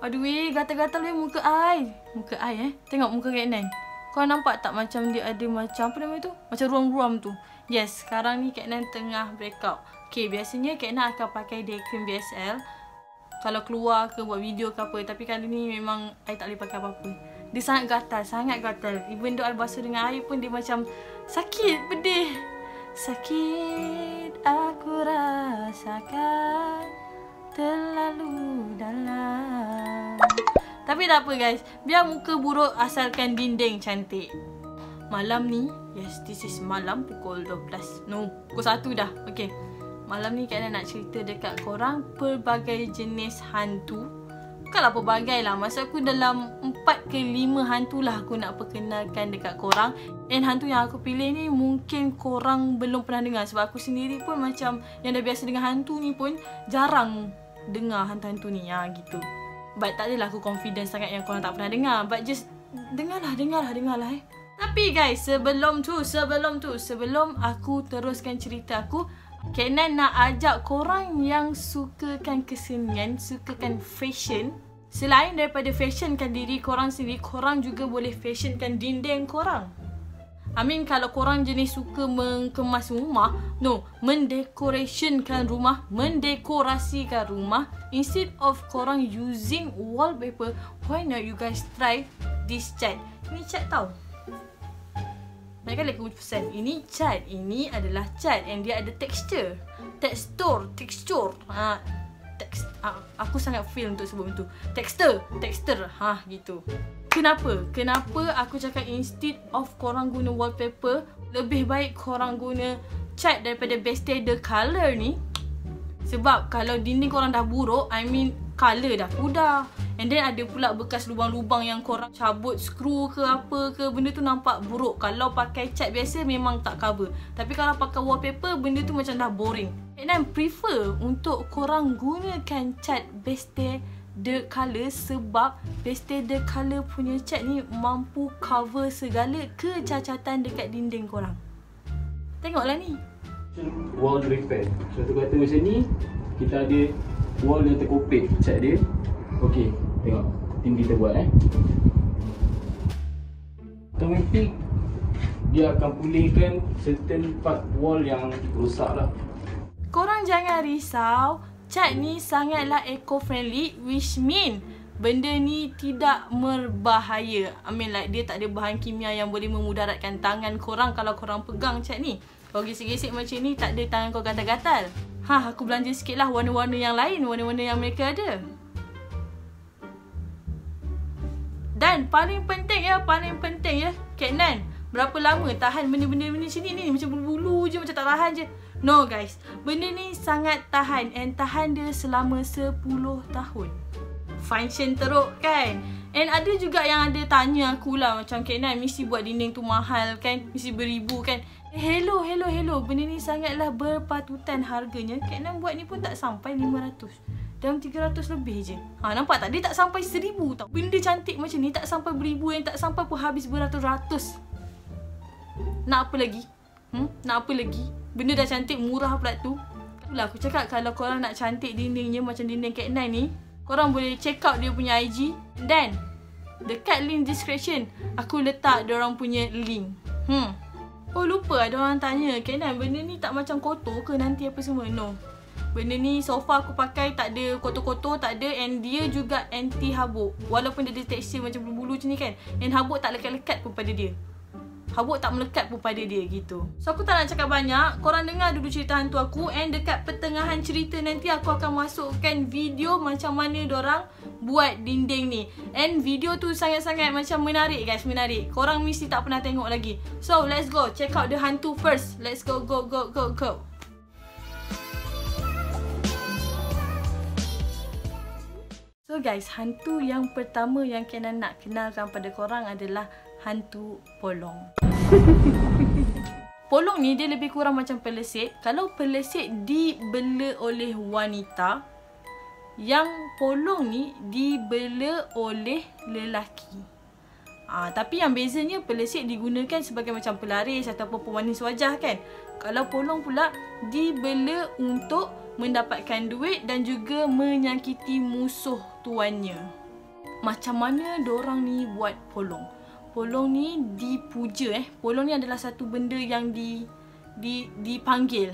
Aduh weh, gatal-gatal weh muka I. Muka I Tengok muka Kak Nan. Kau nampak tak macam dia ada macam apa nama tu? Macam ruam-ruam tu. Yes, sekarang ni Kak Nan tengah breakout. Okay, biasanya Kak Nan akan pakai day cream BSL kalau keluar ke buat video ke apa. Tapi kali ni memang I tak boleh pakai apa-apa. Dia sangat gatal, sangat gatal. Even though I basuh dengan air pun dia macam sakit, pedih. Sakit aku rasakan terlalu dalam. Tapi tak apa guys, biar muka buruk asalkan dinding cantik. Malam ni, yes, this is malam pukul 12. No, pukul 1 dah. Okay, malam ni Kak Nan nak cerita dekat korang pelbagai jenis hantu. Bukanlah pelbagai lah, maksud aku dalam 4 ke 5 hantu lah aku nak perkenalkan dekat korang. And hantu yang aku pilih ni mungkin korang belum pernah dengar. Sebab aku sendiri pun macam yang dah biasa dengan hantu ni pun jarang dengar hantu-hantu ni gitu. But tak adalah aku confident sangat yang korang tak pernah dengar. But just dengarlah. Tapi guys, sebelum aku teruskan cerita aku, Kak Nan nak ajak korang yang sukakan kesenian, sukakan fashion. Selain daripada fashionkan diri korang sendiri, korang juga boleh fashionkan dinding korang. I mean, kalau korang jenis suka mengemas rumah, mendecorationkan rumah, mendekorasikan rumah, instead of korang using wallpaper, why not you guys try this cat? Ini cat tau. Mereka lagi pesan, ini cat, ini adalah cat and dia ada texture. Aku sangat feel untuk sebut itu. Texture, gitu. Kenapa aku cakap instead of korang guna wallpaper, lebih baik korang guna cat daripada Beste The Colour ni. Sebab kalau dinding korang dah buruk, I mean colour dah pudar, and then ada pula bekas lubang-lubang yang korang cabut skru ke apa ke, benda tu nampak buruk. Kalau pakai cat biasa memang tak cover, tapi kalau pakai wallpaper, benda tu macam dah boring. And prefer untuk korang gunakan cat Beste The Colour sebab Beste The Colour punya cat ni mampu cover segala kecacatan dekat dinding korang. Tengoklah ni. Wall repair. Satu kata macam ni, kita ada wall yang terkopik cat dia. Okey, tengok tim kita buat automatic dia akan pulihkan certain part wall yang rosak lah. Korang jangan risau, cat ni sangatlah eco-friendly, which mean benda ni tidak berbahaya. I mean like dia tak ada bahan kimia yang boleh memudaratkan tangan korang kalau korang pegang cat ni. Kalau gesek-gesek macam ni, tak ada tangan kau gatal-gatal. Aku belanja sikit lah warna-warna yang lain, warna-warna yang mereka ada. Dan paling penting ya, Kak Nan, berapa lama tahan benda-benda macam ni? Macam bulu-bulu je, macam tak tahan je. No guys, benda ni sangat tahan, and tahan dia selama 10 tahun. Function teruk kan? And ada juga yang ada tanya aku lah, macam Kak Nan mesti buat dinding tu mahal kan? Mesti beribu kan? Hello. Benda ni sangatlah berpatutan harganya. Kak Nan buat ni pun tak sampai 500. Dalam 300 lebih je. Nampak tak? Dia tak sampai 1000 tau. Benda cantik macam ni tak sampai beribu, yang tak sampai pun habis beratus-ratus. Nak apa lagi? Nak apa lagi? Benda dah cantik, murah pula tu. Itulah aku cakap, kalau korang nak cantik dindingnya macam dinding Kak Nan ni, korang boleh check out dia punya IG. Dan dekat link description aku letak diorang punya link. Oh lupa, ada orang tanya, Kak Nan benda ni tak macam kotor ke nanti apa semua? No. Benda ni so far aku pakai tak ada kotor-kotor, tak ada, and dia juga anti habuk. Walaupun dia ada tekstur macam bulu-bulu macam ni kan, and habuk tak lekat-lekat pun pada dia. Habuk tak melekat pun pada dia gitu. So aku tak nak cakap banyak, korang dengar dulu cerita hantu aku, and dekat pertengahan cerita nanti aku akan masukkan video macam mana dorang buat dinding ni. And video tu sangat-sangat macam menarik guys, menarik. Korang mesti tak pernah tengok lagi. So let's go, check out the hantu first. Let's go. So guys, hantu yang pertama yang Kak Nan nak kenalkan pada korang adalah hantu polong. Polong ni dia lebih kurang macam pelesit. Kalau pelesit dibela oleh wanita, yang polong ni dibela oleh lelaki. Tapi yang bezanya pelesit digunakan sebagai macam pelaris ataupun pemanis wajah kan. Kalau polong pula dibela untuk mendapatkan duit dan juga menyakiti musuh tuannya. macam mana diorang ni buat polong. Polong ni dipuja Polong ni adalah satu benda yang dipanggil.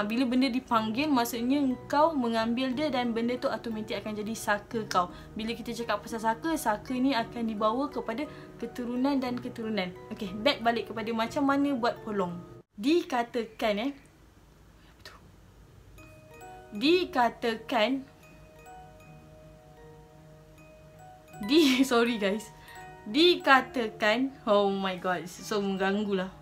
Bila benda dipanggil, maksudnya kau mengambil dia dan benda tu automatik akan jadi saka kau. Bila kita cakap pasal saka ni akan dibawa kepada keturunan dan keturunan. Okey, back balik kepada macam mana buat polong. Dikatakan sorry guys. Dikatakan, oh my god, so mengganggu lah.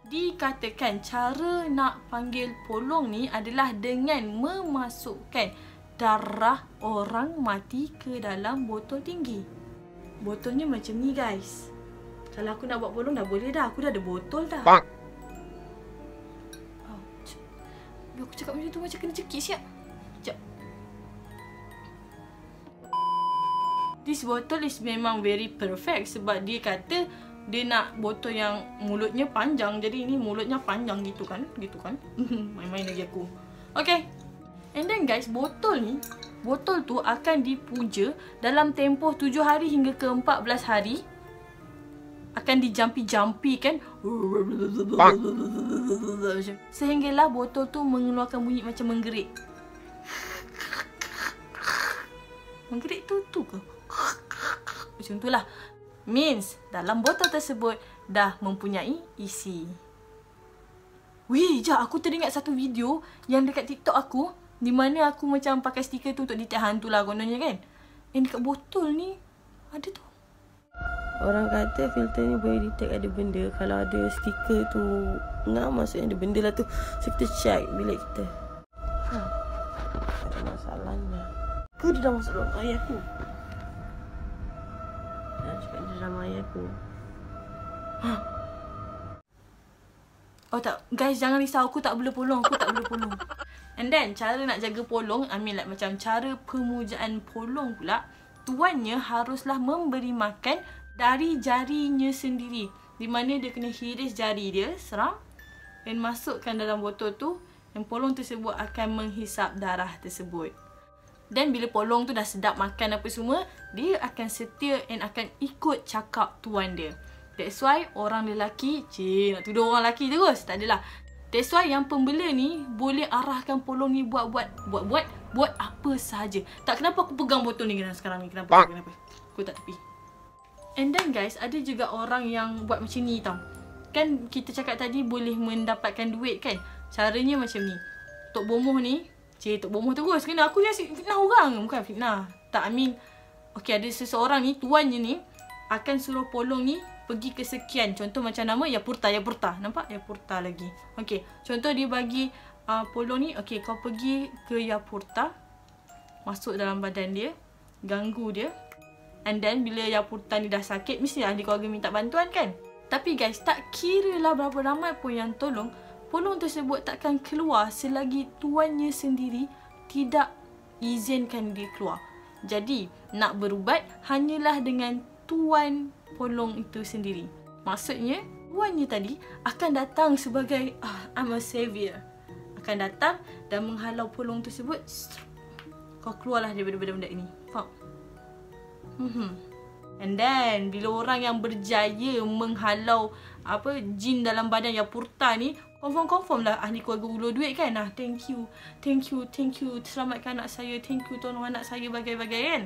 Dikatakan cara nak panggil polong ni adalah dengan memasukkan darah orang mati ke dalam botol tinggi. Botolnya macam ni guys. Kalau aku nak buat polong dah boleh dah. Aku dah ada botol dah. Aku cakap macam tu macam kena cekik siap. Sekejap. This bottle is memang very perfect sebab dia kata dia nak botol yang mulutnya panjang. Jadi ini mulutnya panjang gitu kan. Main-main lagi aku. Okay. And then guys, botol tu akan dipuja dalam tempoh 7 hari hingga ke 14 hari. Akan dijampi-jampi kan. Sehinggalah botol tu mengeluarkan bunyi macam menggerik. Menggerik tu ke? Macam tu lah. Means dalam botol tersebut dah mempunyai isi. Weh, jap, aku teringat satu video yang dekat TikTok aku, di mana aku macam pakai stiker tu untuk detect hantu lah kononnya kan. Yang dekat botol ni ada tu. Orang kata filter ni boleh detect ada benda. Kalau ada stiker tu ngam, maksudnya ada benda lah tu. So kita check bilik kita. Ada masalahnya. Ke dia dah masuk dalam air aku? Cakap dia dalam air aku. Oh tak, guys jangan risau, aku tak boleh polong. And then cara nak jaga polong, macam cara pemujaan polong pula, tuannya haruslah memberi makan dari jarinya sendiri. Di mana dia kena hiris jari dia, seram, dan masukkan dalam botol tu, dan polong tersebut akan menghisap darah tersebut. Dan bila polong tu dah sedap makan apa semua, dia akan setia and akan ikut cakap tuan dia. That's why orang lelaki, nak tuduh orang lelaki terus, tak adalah. That's why yang pembela ni boleh arahkan polong ni buat apa sahaja. Tak, kenapa aku pegang botol ni sekarang ni? Kenapa? Aku tak tepi. And then guys, ada juga orang yang buat macam ni tau. Kan kita cakap tadi boleh mendapatkan duit kan. Caranya macam ni. Tok Bomoh ni, Tok Bomoh terus kena aku ni fitnah orang. Bukan fitnah. Tak, okay, ada seseorang ni, tuannya ni akan suruh polong ni pergi ke sekian. Contoh macam nama Yapurta. Nampak? Yapurta lagi. Okay, contoh dia bagi polong ni, okay, kau pergi ke Yapurta, masuk dalam badan dia, ganggu dia. And then bila Yapurta ni dah sakit, mesti ahli keluarga minta bantuan kan. Tapi guys, tak kira lah berapa ramai pun yang tolong, polong tersebut takkan keluar selagi tuannya sendiri tidak izinkan dia keluar. Jadi nak berubat hanyalah dengan tuan polong itu sendiri. Maksudnya tuannya tadi akan datang sebagai I'm a savior. Akan datang dan menghalau polong tersebut. Kau keluarlah daripada benda-benda ini. Faham? And then bila orang yang berjaya menghalau jin dalam badan Yapurta ni, confirm lah ahli keluarga ulur duit kan. Thank you, selamatkan anak saya, thank you tolong anak saya, bagai-bagai kan.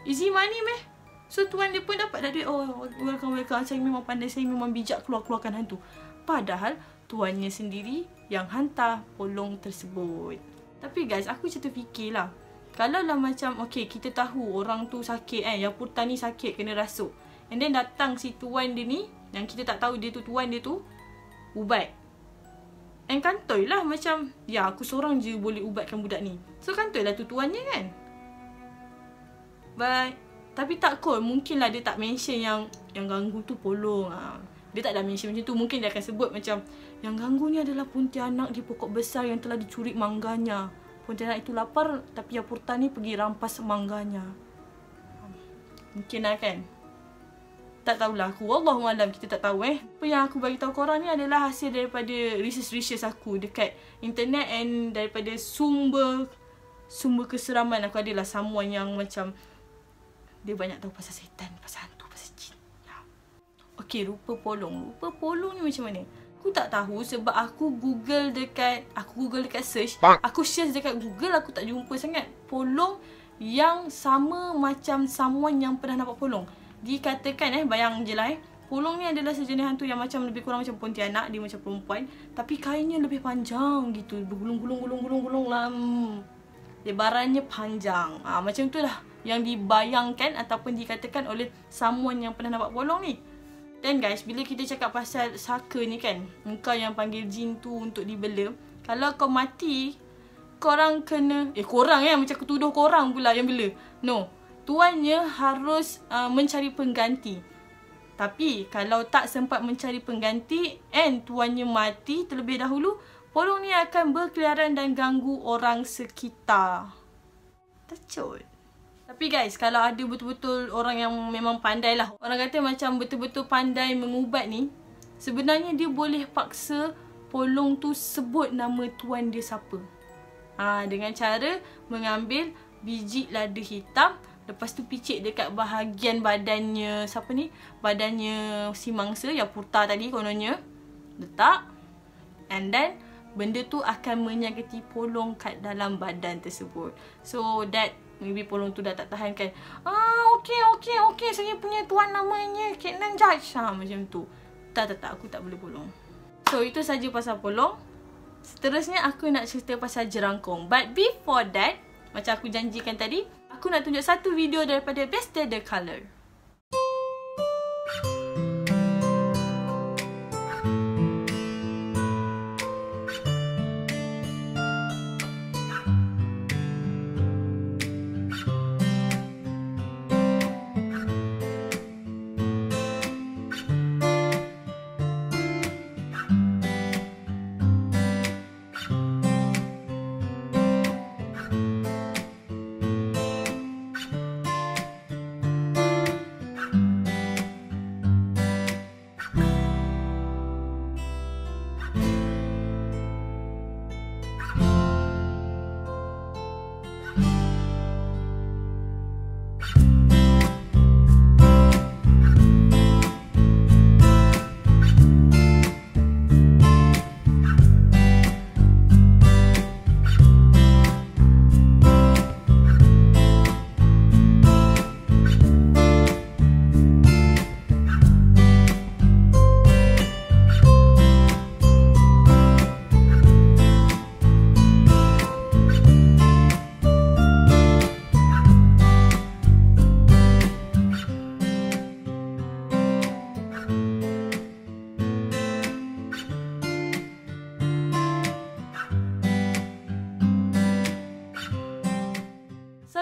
Easy money meh. So tuan dia pun dapat dah duit. Oh, welcome. Saya memang pandai, saya memang bijak keluarkan hantu. Padahal tuannya sendiri yang hantar polong tersebut. Tapi guys, aku macam terfikirlah, kalau lah macam okay, kita tahu orang tu sakit Yapurta ni sakit, kena rasuk, and then datang si tuan dia ni yang kita tak tahu dia tu tuan dia tu ubat. And kantoi lah macam, ya aku seorang je boleh ubatkan budak ni. So kantoi lah tu tuannya kan. Tapi tak kot, mungkin lah dia tak mention yang ganggu tu polong. Dia tak ada mention macam tu. Mungkin dia akan sebut macam, yang ganggu ni adalah Pontianak di pokok besar yang telah dicuri mangganya. Pontianak itu lapar, tapi Yapurta ni pergi rampas mangganya. Mungkin lah kan. Tak tahulah aku. Wallahualam, kita tak tahu Apa yang aku bagi tahu korang ni adalah hasil daripada research aku dekat internet and daripada sumber sumber keseraman aku adalah someone yang macam dia banyak tahu pasal setan, pasal hantu, pasal jin. Okay, rupa polong. Rupa polong ni macam mana? Aku tak tahu sebab aku Google dekat search. Aku search dekat Google, aku tak jumpa sangat polong yang sama macam someone yang pernah nampak polong. Dikatakan bayang je lah polong ni adalah sejenis hantu yang macam lebih kurang macam Pontianak, dia macam perempuan tapi kainnya lebih panjang gitu, bergulung-gulung lah. Lebarannya panjang. Macam tu lah yang dibayangkan ataupun dikatakan oleh someone yang pernah nampak polong ni. Dan guys, bila kita cakap pasal saka ni kan, engkau yang panggil jin tu untuk dibela, kalau kau mati, korang kena korang macam aku tuduh korang pula yang bela. No, tuannya harus mencari pengganti. Tapi kalau tak sempat mencari pengganti and tuannya mati terlebih dahulu, polong ni akan berkeliaran dan ganggu orang sekitar. Tercut. Tapi guys, kalau ada betul-betul orang yang memang pandai lah, orang kata macam betul-betul pandai mengubat ni, sebenarnya dia boleh paksa polong tu sebut nama tuan dia siapa. Dengan cara mengambil biji lada hitam, lepas tu picit dekat bahagian badannya badannya si mangsa yang purta tadi kononnya. Letak. And then benda tu akan menyakiti polong kat dalam badan tersebut. So that maybe polong tu dah tak tahan kan. Okay, saya punya tuan namanya Kak Nan Judge. Macam tu. Tak, aku tak boleh polong. So itu saja pasal polong. Seterusnya aku nak cerita pasal jerangkung. But before that, macam aku janjikan tadi, aku nak tunjuk satu video daripada Beste The Colour.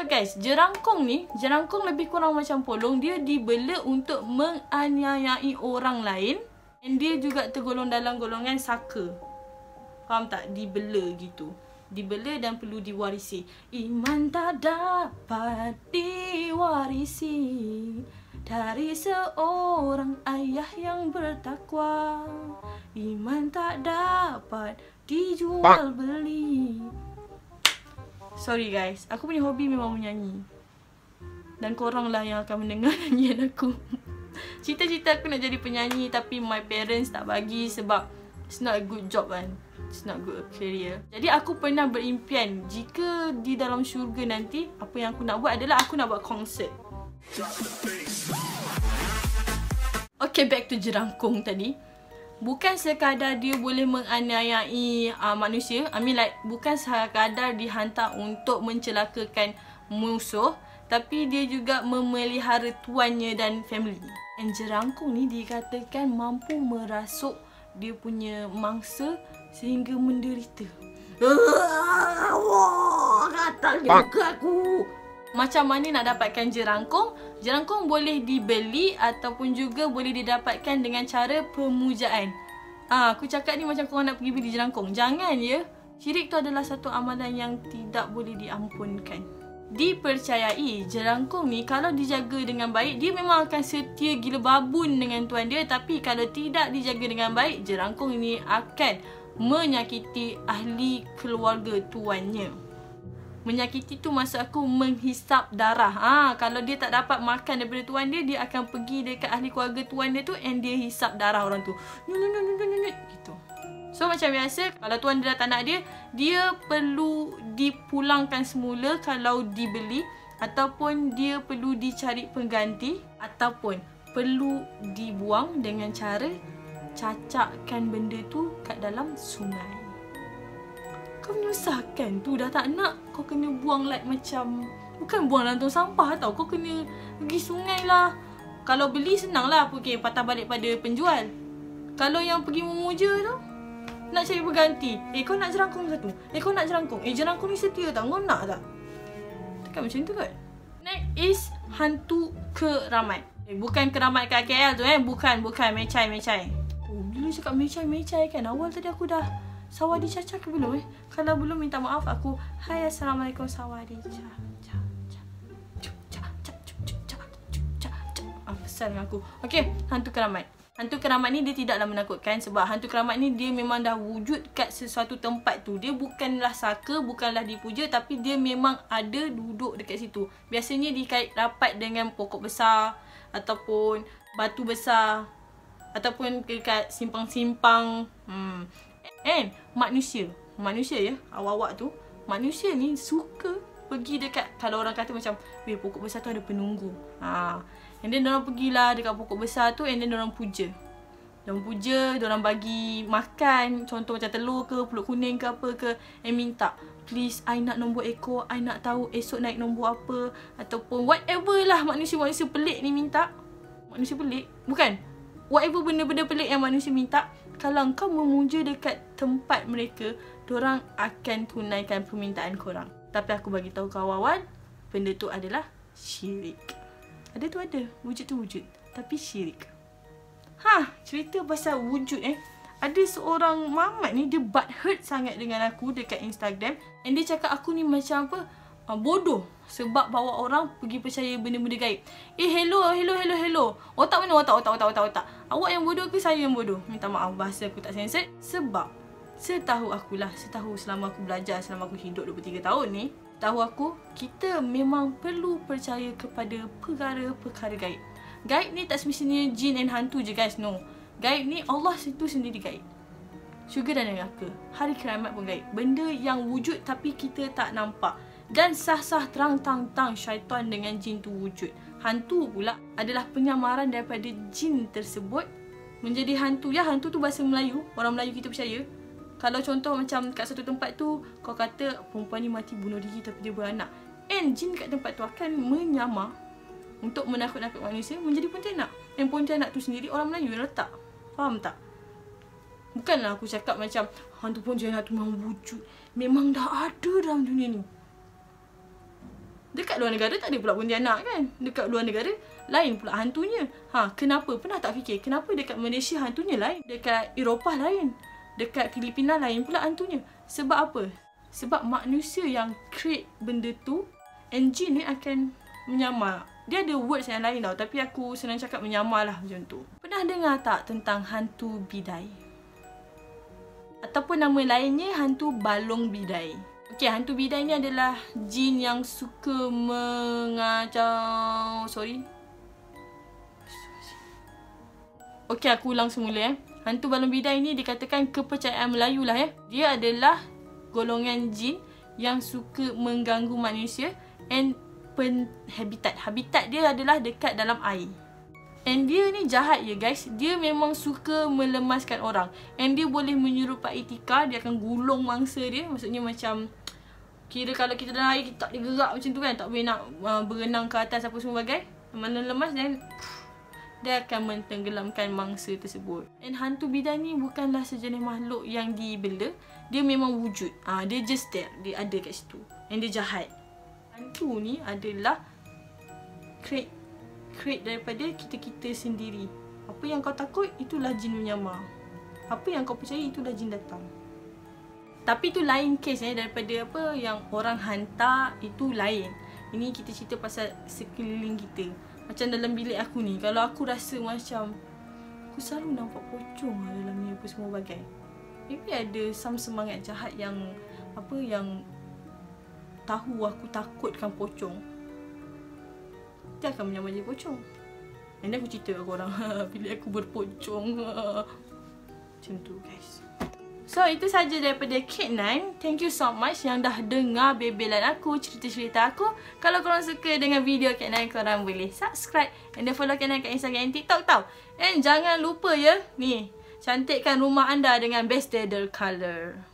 Guys, jerangkung lebih kurang macam polong. Dia dibela untuk menganiayai orang lain. Dan dia juga tergolong dalam golongan saka. Faham tak? Dibela gitu. Dibela dan perlu diwarisi. Iman tak dapat diwarisi dari seorang ayah yang bertakwa. Iman tak dapat dijual beli. Sorry guys, aku punya hobi memang menyanyi. Dan korang lah yang akan mendengar nyanyian aku. Cita-cita aku nak jadi penyanyi tapi my parents tak bagi sebab it's not a good job kan. It's not good career. Jadi aku pernah berimpian jika di dalam syurga nanti, apa yang aku nak buat adalah aku nak buat konsert. Okay, back to jerangkung tadi. Bukan sekadar dia boleh menganiayai manusia. I mean like, bukan sekadar dihantar untuk mencelakakan musuh, tapi dia juga memelihara tuannya dan family. And jerangkung ni dikatakan mampu merasuk dia punya mangsa sehingga menderita. Gatal juga aku. Macam mana nak dapatkan jerangkung? Jerangkung boleh dibeli ataupun juga boleh didapatkan dengan cara pemujaan. Aku cakap ni macam korang nak pergi beli jerangkung. Jangan ya. Syirik tu adalah satu amalan yang tidak boleh diampunkan. Dipercayai jerangkung ni kalau dijaga dengan baik, dia memang akan setia gila babun dengan tuan dia. Tapi kalau tidak dijaga dengan baik, jerangkung ni akan menyakiti ahli keluarga tuannya. Menyakiti tu maksud aku menghisap darah. Kalau dia tak dapat makan daripada tuan dia, dia akan pergi dekat ahli keluarga tuan dia tu and dia hisap darah orang tu. Gitu. So macam biasa, kalau tuan dia dah tak nak dia, dia perlu dipulangkan semula kalau dibeli, ataupun dia perlu dicari pengganti, ataupun perlu dibuang dengan cara cacakkan benda tu kat dalam sungai. Kau menyusahkan tu, dah tak nak kau kena buang like macam, bukan buang dalam tong sampah tau, kau kena pergi sungai lah. Kalau beli senang lah, okay, patah balik pada penjual. Kalau yang pergi memuja tu, nak cari pengganti. Kau nak jerangkung satu, kau nak jerangkung, jerangkung ni setia tau, kau nak tak? Takkan macam tu kan. Next is hantu keramat. Bukan keramat kat KL tu bukan mecai. Bila cakap mecai kan, awal tadi aku dah Sawadi Caca ke belum Kalau belum, minta maaf aku. Hai, Assalamualaikum Sawadi Caca. Pesan dengan aku. Okay, hantu keramat. Hantu keramat ni dia tidaklah menakutkan, sebab hantu keramat ni dia memang dah wujud kat sesuatu tempat tu. Dia bukanlah saka, bukanlah dipuja, tapi dia memang ada duduk dekat situ. Biasanya dikait rapat dengan pokok besar, ataupun batu besar, ataupun dekat simpang-simpang. Manusia ya, awak-awak tu, manusia ni suka pergi dekat, kalau orang kata macam, pokok besar tu ada penunggu. And then diorang pergilah dekat pokok besar tu, and then diorang puja. Diorang bagi makan, contoh macam telur ke, pulut kuning ke apa ke, and minta, please, I nak nombor ekor, I nak tahu esok naik nombor apa, ataupun whatever lah manusia-manusia pelik ni minta. Manusia pelik? Bukan. Whatever benda-benda pelik yang manusia minta, kalau kau memuja dekat tempat mereka, diorang akan tunaikan permintaan korang. Tapi aku bagi tahu kawan-kawan, benda tu adalah syirik. Ada tu ada, wujud tu wujud, tapi syirik. Cerita pasal wujud ada seorang mamat ni, dia butt hurt sangat dengan aku dekat Instagram, and dia cakap aku ni macam apa, bodoh sebab bawa orang pergi percaya benda-benda gaib. Hello. Otak mana otak. Awak yang bodoh ke saya yang bodoh? Minta maaf bahasa aku tak sensor. Sebab setahu selama aku belajar, selama aku hidup 23 tahun ni, tahu aku, kita memang perlu percaya kepada perkara-perkara gaib. Gaib ni tak semestinya jin and hantu je guys, no. Gaib ni Allah itu sendiri gaib. Syurga dan neraka, hari kiamat pun gaib. Benda yang wujud tapi kita tak nampak. Dan sah-sah terang-tang syaitan dengan jin tu wujud. Hantu pula adalah penyamaran daripada jin tersebut menjadi hantu. Ya, hantu tu bahasa Melayu, orang Melayu kita percaya. Kalau contoh macam kat satu tempat tu, kau kata perempuan ni mati bunuh diri tapi dia beranak, and jin kat tempat tu akan menyamar untuk menakut-nakut manusia menjadi pontianak. And pontianak tu sendiri orang Melayu yang letak. Faham tak? Bukanlah aku cakap macam hantu pontianak tu memang wujud, memang dah ada dalam dunia ni. Dekat luar negara tak ada pula pontianak kan? Dekat luar negara lain pula hantunya. Kenapa? Pernah tak fikir kenapa dekat Malaysia hantunya lain, dekat Eropah lain, dekat Filipina lain pula hantunya? Sebab apa? Sebab manusia yang create benda tu, and jin ni akan menyamar. Dia ada words yang lain tau, tapi aku senang cakap menyamar lah macam tu. Pernah dengar tak tentang hantu bidai? Ataupun nama lainnya hantu balong bidai. Okay, hantu bidai ni adalah jin yang suka mengacau. Okay, aku ulang semula Hantu balong bidai ni dikatakan kepercayaan Melayu lah Dia adalah golongan jin yang suka mengganggu manusia, and habitat dia adalah dekat dalam air. And dia ni jahat guys. Dia memang suka melemaskan orang, and dia boleh menyerupai tikar. Dia akan gulung mangsa dia. Maksudnya macam, kira kalau kita dalam air, kita tak boleh gerak macam tu kan, tak boleh nak berenang ke atas apa semua bagai. Lemas dan dia akan mentenggelamkan mangsa tersebut. And hantu bidai ni bukanlah sejenis makhluk yang dibela. Dia memang wujud. Dia just there. Dia ada kat situ. And dia jahat. Hantu ni adalah create daripada kita-kita sendiri. Apa yang kau takut, itulah jin menyamar. Apa yang kau percaya, itulah jin datang. Tapi tu lain case daripada apa yang orang hantar, itu lain. Ini kita cerita pasal sekeliling kita. Macam dalam bilik aku ni, kalau aku rasa macam aku selalu nampak pocong dalam ni apa semua bagai, maybe ada semangat jahat yang apa, yang tahu aku takutkan pocong, dia akan menyamar jadi pocong. Dan aku cerita kat korang bila aku berpocong. Macam tu guys. So itu saja daripada Kak Nan. Thank you so much yang dah dengar bebelan aku, cerita-cerita aku. Kalau korang suka dengan video Kak Nan, korang boleh subscribe and then follow Kak Nan kat Instagram dan TikTok tau. And jangan lupa ya, ni, cantikkan rumah anda dengan Best Dader Color.